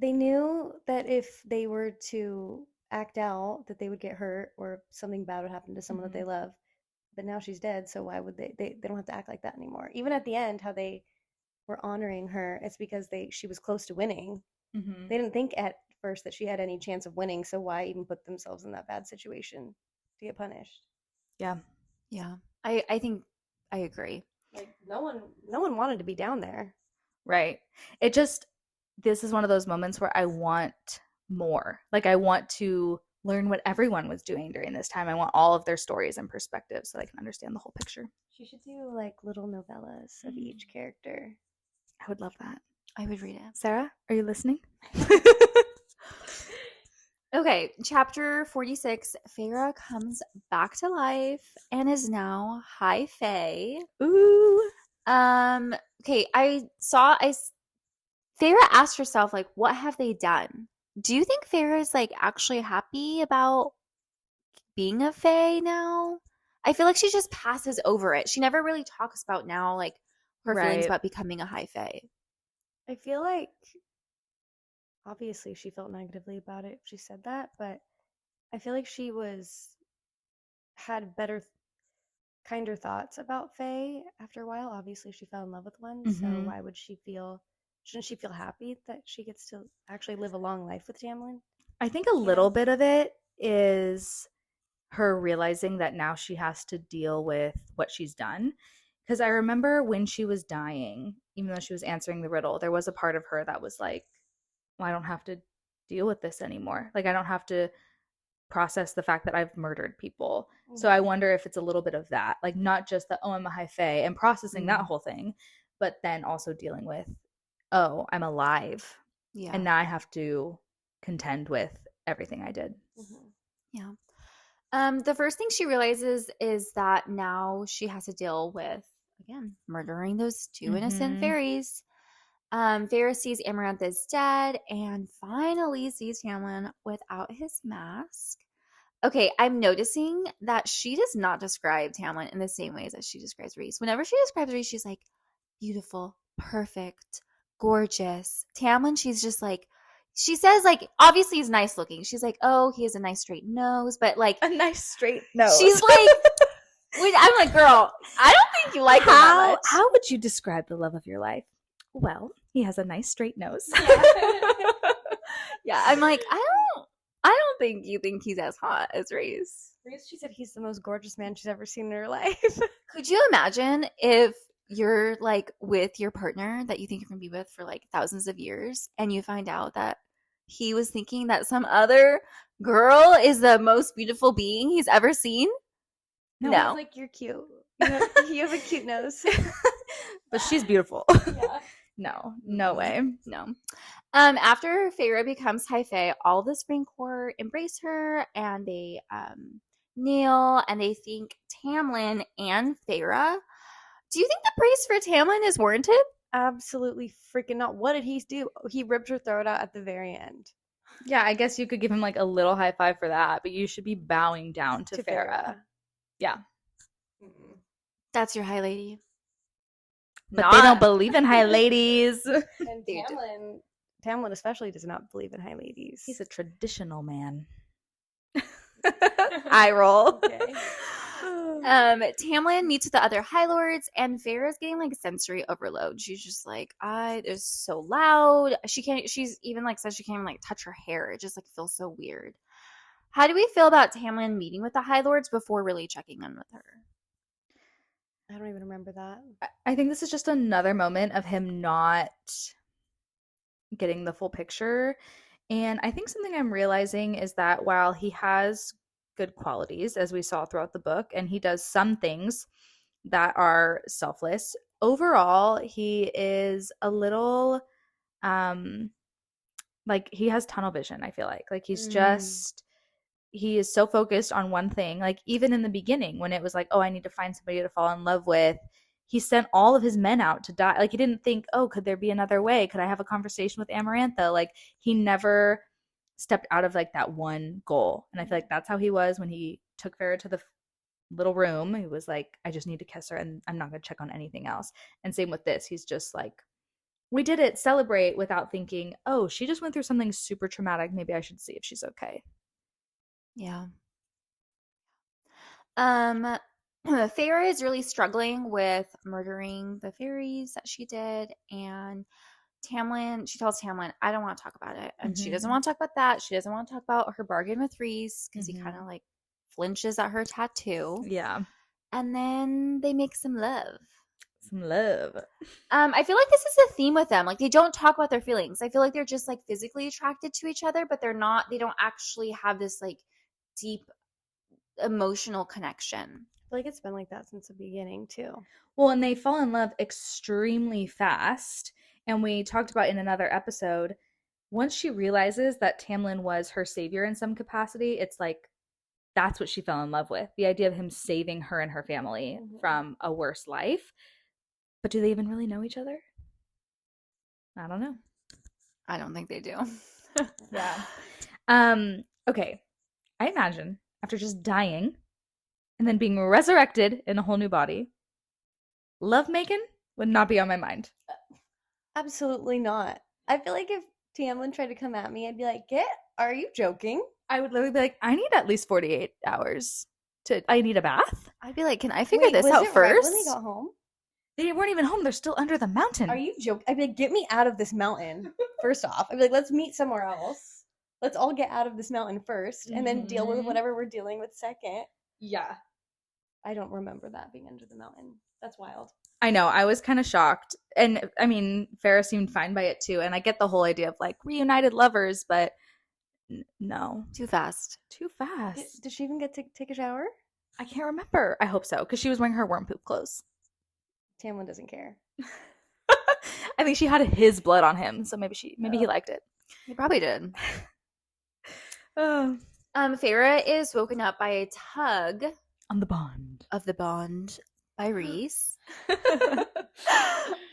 knew that if they were to act out that they would get hurt or something bad would happen to someone that they love. But now she's dead, so why would they don't have to act like that anymore. Even at the end, how they were honoring her, it's because she was close to winning. Mm-hmm. They didn't think at first that she had any chance of winning, so why even put themselves in that bad situation to get punished? Yeah. I think I agree. Like no one wanted to be down there. Right. This is one of those moments where I want more. Like I want to learn what everyone was doing during this time. I want all of their stories and perspectives so I can understand the whole picture. She should do like little novellas of each character. I would love that. I would read it. Sarah, are you listening? Okay, chapter 46. Feyre comes back to life and is now High Fae. Ooh. Okay, Feyre asked herself, like, what have they done? Do you think Feyre is like actually happy about being a Fae now? I feel like she just passes over it. She never really talks about now, like, her feelings Right. about becoming a high fae. I feel like obviously she felt negatively about it if she said that, but I feel like she had better, kinder thoughts about Faye after a while. Obviously, she fell in love with one, so Mhm. why would shouldn't she feel happy that she gets to actually live a long life with Tamlin? I think a little bit of it is her realizing that now she has to deal with what she's done. Because I remember when she was dying, even though she was answering the riddle, there was a part of her that was like, well, I don't have to deal with this anymore. Like, I don't have to process the fact that I've murdered people. So I wonder if it's a little bit of that. Like, not just the, oh, I'm a high fae and processing that whole thing, but then also dealing with, oh, I'm alive. Yeah. And now I have to contend with everything I did. Yeah. The first thing she realizes is that now she has to deal with, again, murdering those two innocent fairies. Feyre sees Amaranth is dead and finally sees Tamlin without his mask. Okay, I'm noticing that she does not describe Tamlin in the same ways as she describes Reese. Whenever she describes Reese, she's like, beautiful, perfect, gorgeous. Tamlin, she's just like, she says, like, obviously he's nice looking. She's like, oh, he has a nice straight nose, but like, A nice straight nose. she's like, I'm like, girl, I don't think you like him that much. How would you describe the love of your life? Well, he has a nice straight nose. Yeah, I'm like, I don't think you think he's as hot as Reese. She said he's the most gorgeous man she's ever seen in her life. Could you imagine if you're like with your partner that you think you're gonna be with for like thousands of years and you find out that he was thinking that some other girl is the most beautiful being he's ever seen? No. He's like, you're cute. You have a cute nose. But she's beautiful. Yeah. No way. No. After Feyre becomes High Fae, all the Spring Court embrace her and they kneel and they thank Tamlin and Feyre. Do you think the praise for Tamlin is warranted? Absolutely freaking not. What did he do? He ripped her throat out at the very end. Yeah, I guess you could give him like a little high five for that, but you should be bowing down to Feyre. Yeah. That's your high lady. But they don't believe in high ladies. And Tamlin especially does not believe in high ladies. He's a traditional man. Eye roll. Okay. Tamlin meets with the other High Lords, and Feyre's getting like sensory overload. She's just like, it's so loud. She's even like says she can't even like touch her hair. It just like feels so weird. How do we feel about Tamlin meeting with the High Lords before really checking in with her? I don't even remember that. I think this is just another moment of him not getting the full picture. And I think something I'm realizing is that while he has good qualities, as we saw throughout the book, and he does some things that are selfless, overall, he is a little, like, he has tunnel vision, I feel like. Like, he is so focused on one thing. Like, even in the beginning, when it was like, oh, I need to find somebody to fall in love with, he sent all of his men out to die. Like, he didn't think, oh, could there be another way? Could I have a conversation with Amarantha? Like, he never stepped out of like that one goal. And I feel like that's how he was when he took Farrah to the little room. He was like, I just need to kiss her and I'm not going to check on anything else. And same with this. He's just like, we did it, celebrate, without thinking, oh, she just went through something super traumatic. Maybe I should see if she's okay. Yeah. Feyre is really struggling with murdering the fairies that she did, and she tells Tamlin, I don't want to talk about it. And she doesn't want to talk about that. She doesn't want to talk about her bargain with Reese because he kind of like flinches at her tattoo. Yeah. And then they make some love. Some love. I feel like this is a theme with them. Like, they don't talk about their feelings. I feel like they're just like physically attracted to each other, but they don't actually have this like deep emotional connection. I feel like it's been like that since the beginning too. Well, and they fall in love extremely fast. And we talked about in another episode, once she realizes that Tamlin was her savior in some capacity, it's like, that's what she fell in love with. The idea of him saving her and her family from a worse life. But do they even really know each other? I don't know. I don't think they do. Yeah. Okay. I imagine after just dying and then being resurrected in a whole new body. Lovemaking would not be on my mind. Absolutely not. I feel like if Tamlin tried to come at me, I'd be like, are you joking? I would literally be like, I need at least 48 hours I need a bath. I'd be like, can I figure this was out it right first? when they got home? They weren't even home. They're still under the mountain. Are you joking? I'd be like, get me out of this mountain, first off. I'd be like, let's meet somewhere else. Let's all get out of this mountain first, and then deal with whatever we're dealing with second. Yeah. I don't remember that being under the mountain. That's wild. I know. I was kind of shocked. And I mean, Farrah seemed fine by it too. And I get the whole idea of like reunited lovers, but no. Too fast. Too fast. Did she even get to take a shower? I can't remember. I hope so, because she was wearing her worm poop clothes. Tamlin doesn't care. I think she had his blood on him, so maybe he liked it. He probably did. Oh. Farrah is woken up by a tug On the bond. of the bond by Reese.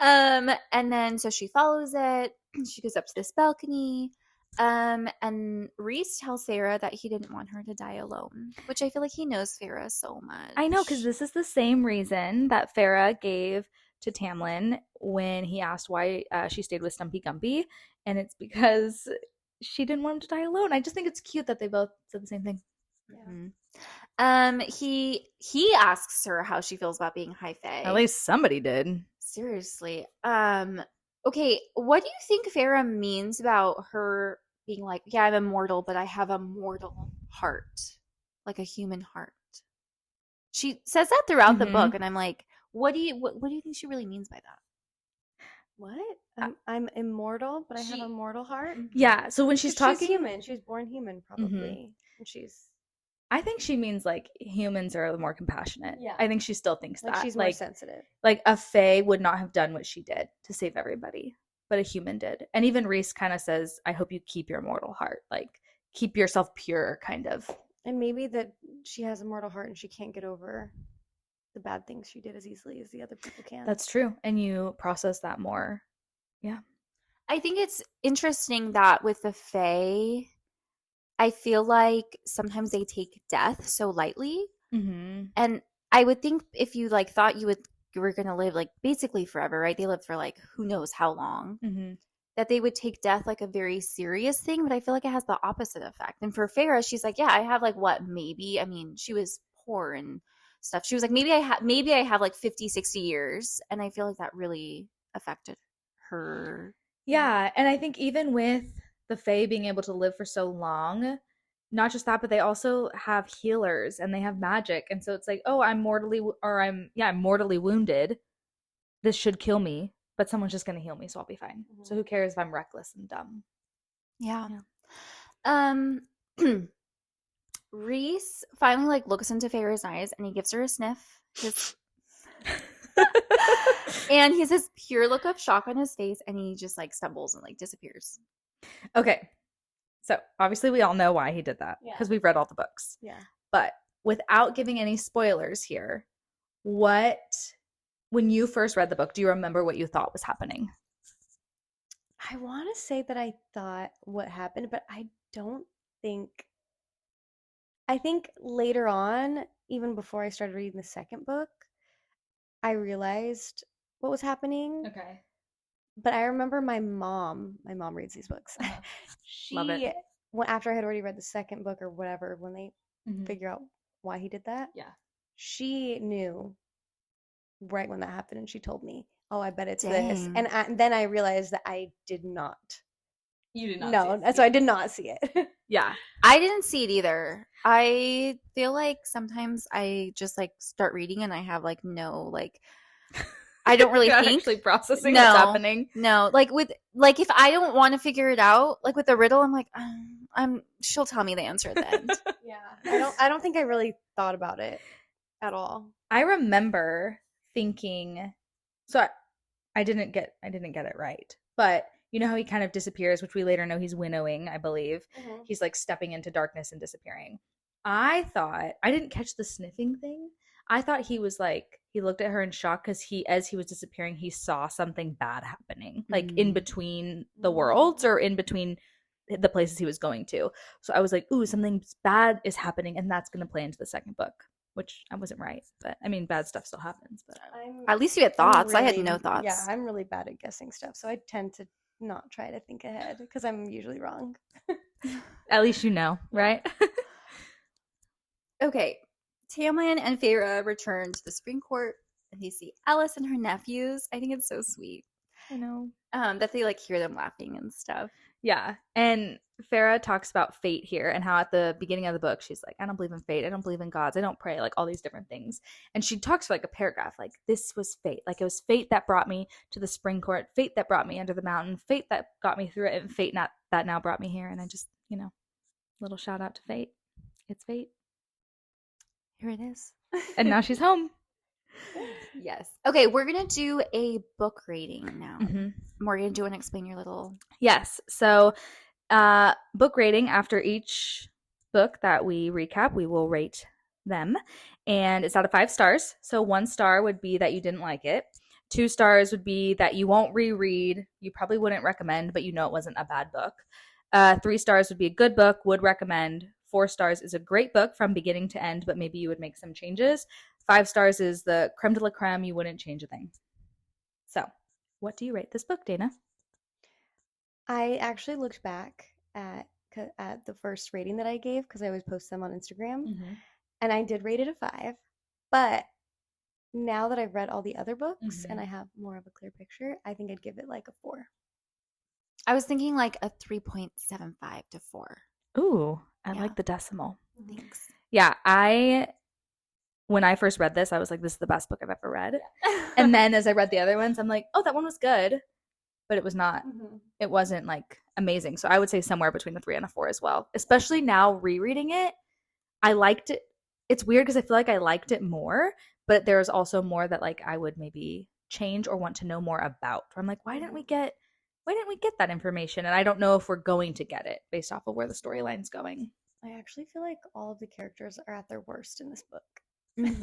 And then so she follows it. She goes up to this balcony. And Reese tells Farrah that he didn't want her to die alone, which I feel like he knows Farrah so much. I know, because this is the same reason that Farrah gave to Tamlin when he asked why she stayed with Stumpy Gumpy, and it's because she didn't want him to die alone. I just think it's cute that they both said the same thing. Yeah. He asks her how she feels about being high fae. At least somebody did. Seriously. Okay, what do you think Farrah means about her being like, yeah, I'm immortal, but I have a mortal heart, like a human heart? She says that throughout the book, and I'm like, what do you think she really means by that? What? I'm immortal, but I have a mortal heart? Yeah, so when she's talking... She's human. She was born human, probably. And I think she means like humans are more compassionate. Yeah. I think she still thinks like that. She's more sensitive. Like a fae would not have done what she did to save everybody, but a human did. And even Reese kind of says, I hope you keep your mortal heart. Like, keep yourself pure, kind of. And maybe that she has a mortal heart and she can't get over the bad things she did as easily as the other people can. That's true. And you process that more. Yeah. I think it's interesting that with the fae, I feel like sometimes they take death so lightly. And I would think if you like thought you were going to live like basically forever, right? They lived for like who knows how long, that they would take death like a very serious thing. But I feel like it has the opposite effect. And for Farrah, she's like, yeah, I have like what, maybe, I mean, she was poor and stuff. She was like, maybe I have like 50, 60 years. And I feel like that really affected her. Yeah. And I think even with the fae being able to live for so long, not just that, but they also have healers and they have magic. And so it's like, oh, I'm mortally wounded. This should kill me, but someone's just going to heal me, so I'll be fine. So who cares if I'm reckless and dumb? Yeah. Reese finally like looks into Farrah's eyes and he gives her a sniff. And he has this pure look of shock on his face and he just like stumbles and like disappears. Okay. So obviously we all know why he did that because we've read all the books. Yeah. But without giving any spoilers here, when you first read the book, do you remember what you thought was happening? I want to say that I thought what happened, but I don't think. I think later on, even before I started reading the second book, I realized what was happening. Okay. But I remember my mom reads these books. Love it. After I had already read the second book or whatever, when they figure out why he did that, she knew right when that happened, and she told me, "Oh, I bet it's this." And then I realized that I did not. You did not. No, so I did not see it. Yeah, I didn't see it either. I feel like sometimes I just like start reading and I have like no like. I don't really think actually processing what's happening. No, like if I don't want to figure it out, like with the riddle, I'm like, she'll tell me the answer at the end. Yeah, I don't think I really thought about it at all. I remember thinking, so I didn't get it right, but you know how he kind of disappears, which we later know he's winnowing, I believe. He's like stepping into darkness and disappearing. I thought I didn't catch the sniffing thing. I thought he was like, he looked at her in shock because as he was disappearing, he saw something bad happening, like in between the worlds or in between the places he was going to. So I was like, ooh, something bad is happening, and that's going to play into the second book. which I wasn't right. But I mean, bad stuff still happens. But At least you had thoughts. I had really- no thoughts. Yeah, I'm really bad at guessing stuff, so I tend to not try to think ahead because I'm usually wrong. at least you know, right? Okay. Tamlin and Feyre return to the Spring Court and they see Alice and her nephews. I think it's so sweet. I know. That they like hear them laughing and stuff. Yeah. And Farah talks about fate here and how at the beginning of the book, she's like, I don't believe in fate. I don't believe in gods. I don't pray, like all these different things. And she talks for like a paragraph, like, this was fate. Like, it was fate that brought me to the Spring Court, fate that brought me under the mountain, fate that got me through it, and fate that now brought me here. And I just, little shout out to fate. It's fate. Here it is. And now she's home. Yes. Okay, we're going to do a book rating now. Mm-hmm. Morgan, do you want to explain your little... Yes. So book rating, after each book that we recap, we will rate them. And it's out of 5 stars. So 1 star would be that you didn't like it. 2 stars would be that you won't reread. You probably wouldn't recommend, but you know it wasn't a bad book. 3 stars would be a good book, would recommend. 4 stars is a great book from beginning to end, but maybe you would make some changes. 5 stars is the creme de la creme. You wouldn't change a thing. So what do you rate this book, Dayna? I actually looked back at the first rating that I gave because I always post them on Instagram, and I did rate it a 5. But now that I've read all the other books and I have more of a clear picture, I think I'd give it like a 4. I was thinking like a 3.75 to 4. Ooh, I Yeah. like the decimal. Thanks. Yeah, when I first read this, I was like, this is the best book I've ever read. And then as I read the other ones, I'm like, oh, that one was good. But it was not, it wasn't like amazing. So I would say somewhere between a 3 and a 4 as well. Especially now rereading it, I liked it. It's weird because I feel like I liked it more, but there's also more that like I would maybe change or want to know more about. I'm like, why didn't we get that information? And I don't know if we're going to get it based off of where the storyline's going. I actually feel like all of the characters are at their worst in this book.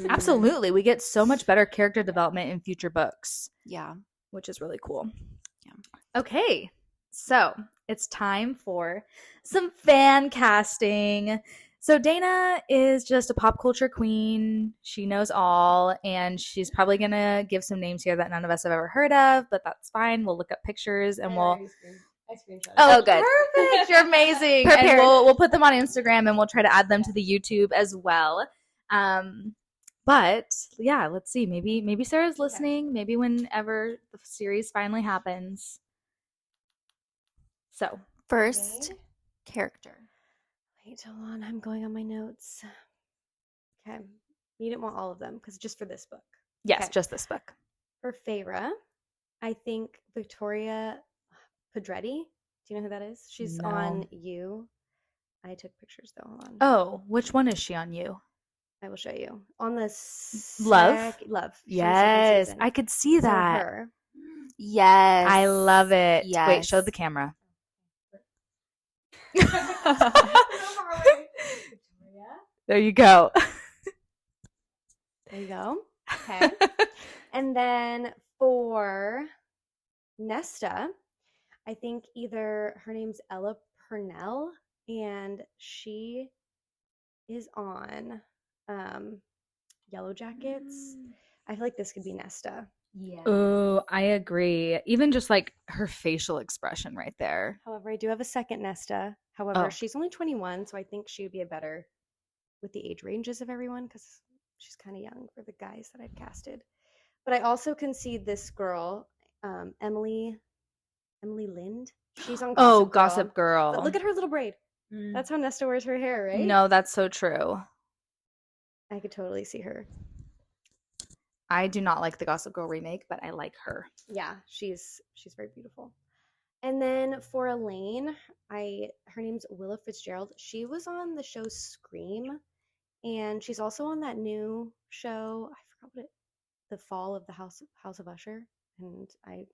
Absolutely. We get so much better character development in future books. Yeah. Which is really cool. Yeah. Okay. So it's time for some fan casting. So Dayna is just a pop culture queen. She knows all, and she's probably going to give some names here that none of us have ever heard of, but that's fine. We'll look up pictures and we'll... I screenshot. Oh, good. Perfect. You're amazing. And we'll put them on Instagram and we'll try to add them to the YouTube as well. But yeah, let's see. Maybe Sarah's listening. Maybe whenever the series finally happens. So First character. Wait, hold on. I'm going on my notes. Okay. You didn't want all of them because just for this book. yes, Okay. just this book. For Feyre, I think Victoria Pedretti. Do you know who that is? She's No. on You. I took pictures though. Hold on. Oh, which one is she on you? I will show you. On the Love? Love. She's Yes, second I season. could see So that. her. Yes. I love it. Wait, Yes. show the camera. There you go. There you go. Okay. And then for Nesta, I think either her name's Ella Purnell, and she is on Yellow Jackets. I feel like this could be Nesta. Yeah. Oh, I agree. Even just like her facial expression right there. However, I do have a second Nesta. However, Oh. she's only 21, so I think she would be a better with the age ranges of everyone because she's kind of young for the guys that I've casted. But I also can see this girl, Emily Lind. She's on Gossip Girl. Gossip Girl. But look at her little braid. That's how Nesta wears her hair, right? No, that's so true. I could totally see her. I do not like the Gossip Girl remake, but I like her. Yeah, she's very beautiful. And then for Elaine, her name's Willa Fitzgerald. She was on the show Scream, and she's also on that new show. I forgot what The Fall of the House of Usher, and I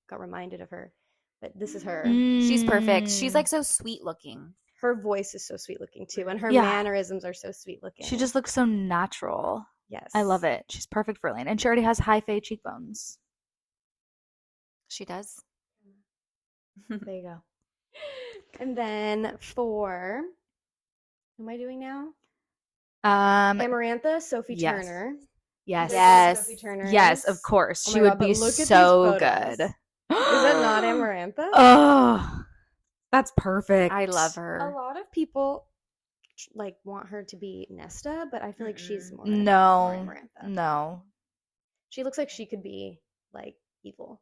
got reminded of her. But this is her. She's perfect. She's like so sweet looking. Her voice is so sweet looking too, and her Yeah. mannerisms are so sweet looking. She just looks so natural. yes, I love it. She's perfect for Elaine. And she already has high fade cheekbones. She does. There you go. And then for who am I doing now? Amarantha, Sophie yes. Turner. Yes. Yes. Sophie Turner. Yes, of course. Oh She my would God, but be look at these so photos. good. Is that not Amarantha? Oh, that's perfect. I love A her. lot of people like want her to be Nesta, but I feel like she's more more No. Amarantha. No. She looks like she could be like evil.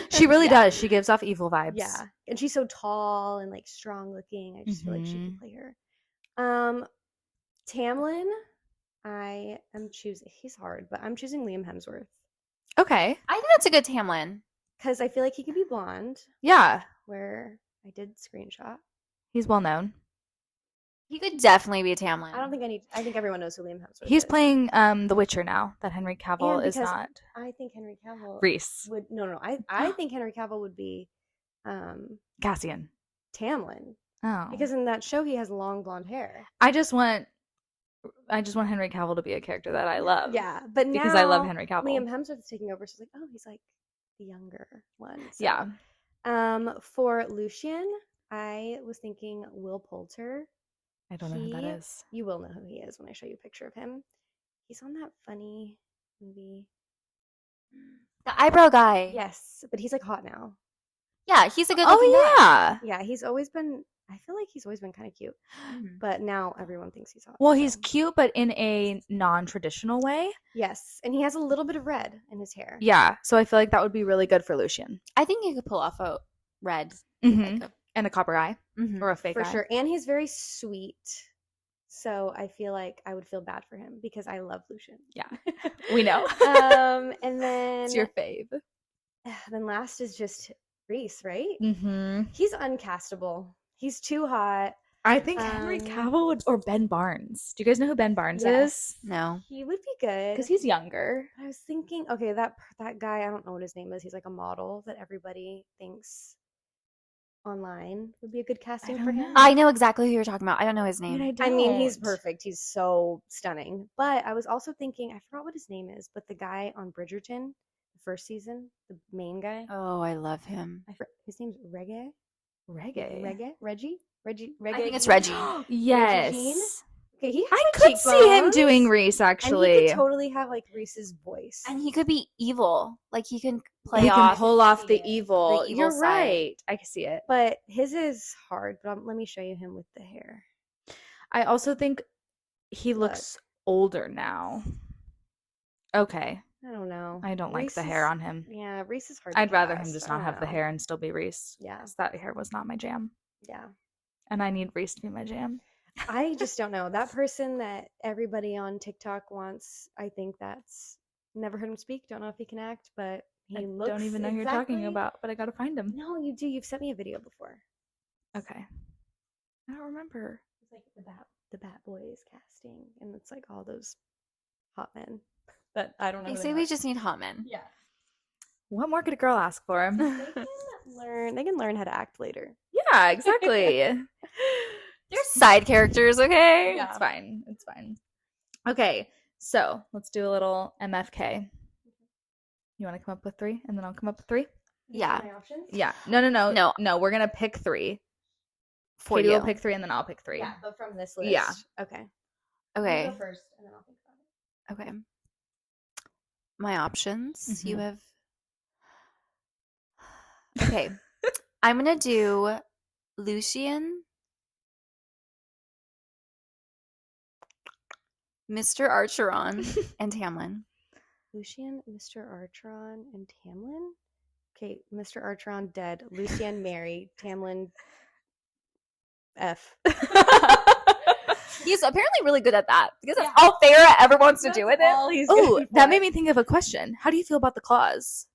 She really Yeah. does. She gives off evil vibes. Yeah, and she's so tall and like strong looking. I just feel like she Mhm. could play her. Tamlin, I am choosing. He's hard, but I'm choosing Liam Hemsworth Okay. I think that's a good Tamlin. because I feel like he could be blonde. Yeah. Where I did screenshot. He's well known. He could definitely be a Tamlin. I don't think I need. I think everyone knows who Liam Hemsworth He's is. playing The Witcher now that Henry Cavill And is because not. I think Henry Cavill Reese. would. No. I think Henry Cavill would be Cassian. Tamlin Oh. because in that show he has long blonde hair. I just want Henry Cavill to be a character that I love. Yeah, but now Because I love Henry Cavill. Liam Hemsworth is taking over, so it's like, oh, he's like the younger one. So. Yeah. For Lucian, I was thinking Will Poulter. I don't know who that is. You will know who he is when I show you a picture of him. He's on that funny movie. The eyebrow guy. Yes, but he's like hot now. Yeah, he's a good looking Oh, yeah. Yeah, he's always been. I feel like he's always been kind of cute, guy. but now everyone thinks he's hot. Well, so. he's cute, but in a non-traditional way. Yes, and he has a little bit of red in his hair. Yeah. So I feel like that would be really good for Lucian. I think he could pull off a red. Mm-hmm. And a copper eye. Mhm. Or a fake for eye. sure. And he's very sweet, so I feel like I would feel bad for him because I love Lucian. Yeah. We know. And then It's your fave. then last is just Reese, right? Mm-hmm. He's uncastable. He's too hot. I think Henry Cavill would, or Ben Barnes. Do you guys know who Ben Barnes is? Yes. No. He would be good. Because he's younger. I was thinking, okay, that guy, I don't know what his name is. He's like a model that everybody thinks online would be a good casting don't for know. him. I know exactly who you're talking about. I don't know his name. I mean, he's don't. perfect. He's so stunning. But I was also thinking, I forgot what his name is, but the guy on Bridgerton, the first season, the main guy. Oh, I love him. His name's Reggie. Reggae. Reggie. I think it's Reggie. Yes. Okay, he has I like could see him cheekbones, doing Reese, and actually. he could totally have like Reese's voice. And he could be evil. Like he can play He can off. pull off the the evil. evil You're side. right. I can see it. But his is hard. But let me show you him with the hair. I also think he looks older now. Okay. I don't know. I don't like Reese the hair is- on him. Yeah, Reese is hard. to I'd rather him cast. just I not don't have the know. hair and still be Reese. Yeah, 'Cause that hair was not my jam. yeah. And I need Reese to be my jam. I just don't know. That person that everybody on TikTok wants, I think that's never heard him speak. Don't know if he can act, but he I looks. don't even know who you're talking exactly- about, but I gotta find him. No, you do. You've sent me a video before. Okay. I don't remember. It's like the Bat Boys casting, and it's like all those hot men. But I don't know. They who say they we are. just need hot men. Yeah. What more could a girl ask for? They can learn how to act later. Yeah, exactly. They're side characters, okay? Yeah. It's fine. It's fine. Okay, so let's do a little MFK. You want to come up with 3, and then I'll come up with 3? Yeah. My options? Yeah. No. No. We're gonna pick 3. For Katie you. will pick 3, and then I'll pick 3. Yeah, but from this list. Yeah. Okay. Okay. You go first, and then I'll think about it. Okay. My options. You Mhm. have. Okay. I'm going to do Lucian, Mr. Archeron, and Tamlin. Lucian, Mr. Archeron, and Tamlin. Okay, Mr. Archeron dead. Lucian married. Tamlin F. He's apparently really good at that because that's all Farrah ever wants to do with it. Oh, that made me think of a question. How do you feel about the claws?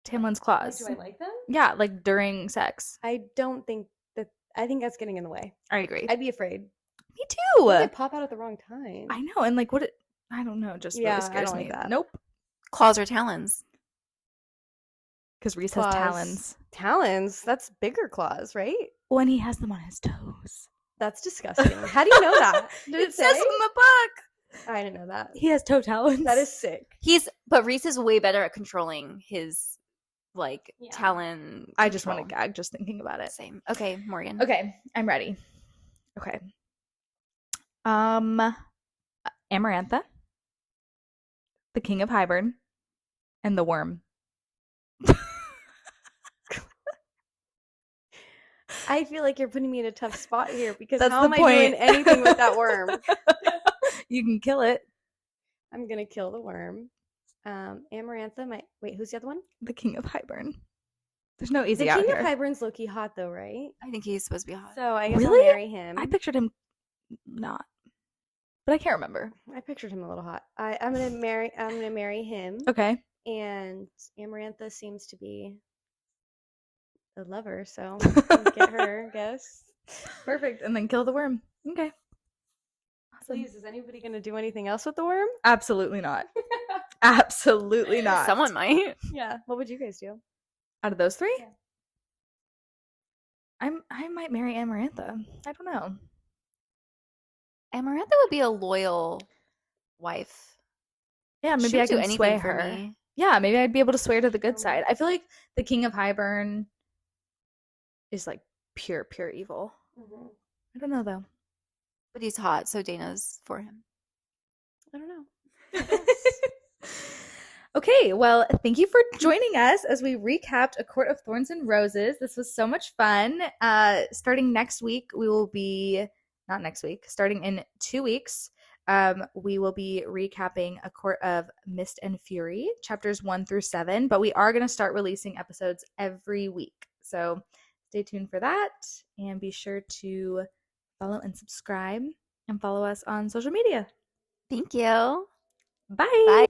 Tamlin's claws. Do I like them? Yeah, like during sex. I don't think that. I think that's getting in the way. I agree. I'd be afraid. Me too. They pop out at the wrong time. I know, and like what? I don't know. It just Yeah, I really scares don't me. like that. Nope. Claws or talons? Because Reese Claws. has talons. Talons? That's bigger claws, right? When he has them on his toes. That's disgusting. How do you know that? Did it say? says in the book. I didn't know that. He has toe talons. That is sick. But Reese is way better at controlling his Yeah. talon. I just want to control. gag just thinking about it. Same. Okay, Morgan. Okay, I'm ready. Okay. Amarantha, the King of Hybern, and the Worm. I feel like you're putting me in a tough spot here because That's how the am I doing point. anything with that worm? You can kill it. I'm gonna kill the worm. Amarantha, wait, who's the other one? The King of Hybern. There's no easy The out King here. of Hybern's low-key hot though, right? I think he's supposed to be hot. So I guess Really? I'll marry him. I pictured him not, but I can't remember. I pictured him a little hot. I'm gonna marry him. Okay. And Amarantha seems to be a lover, so I'll get her, I guess. Perfect. And then kill the worm. Okay. Awesome. Please, is anybody gonna do anything else with the worm? Absolutely not. Absolutely not. Someone might. Yeah. What would you guys do? Out of those three? Yeah. I might marry Amarantha. I don't know. Amarantha would be a loyal wife. Yeah, maybe She would I do can anything sway for her. me. Yeah, maybe I'd be able to sway her to the good side. I feel like the King of Hybern is like pure evil. Mm-hmm. I don't know though. But he's hot, so Dayna's for him. I don't know. Okay, well, thank you for joining us as we recapped A Court of Thorns and Roses. This was so much fun. Starting next week, starting in 2 weeks, we will be recapping A Court of Mist and Fury, chapters 1 through 7, but we are going to start releasing episodes every week. So stay tuned for that, and be sure to follow and subscribe, and follow us on social media. Thank you. Bye. Bye.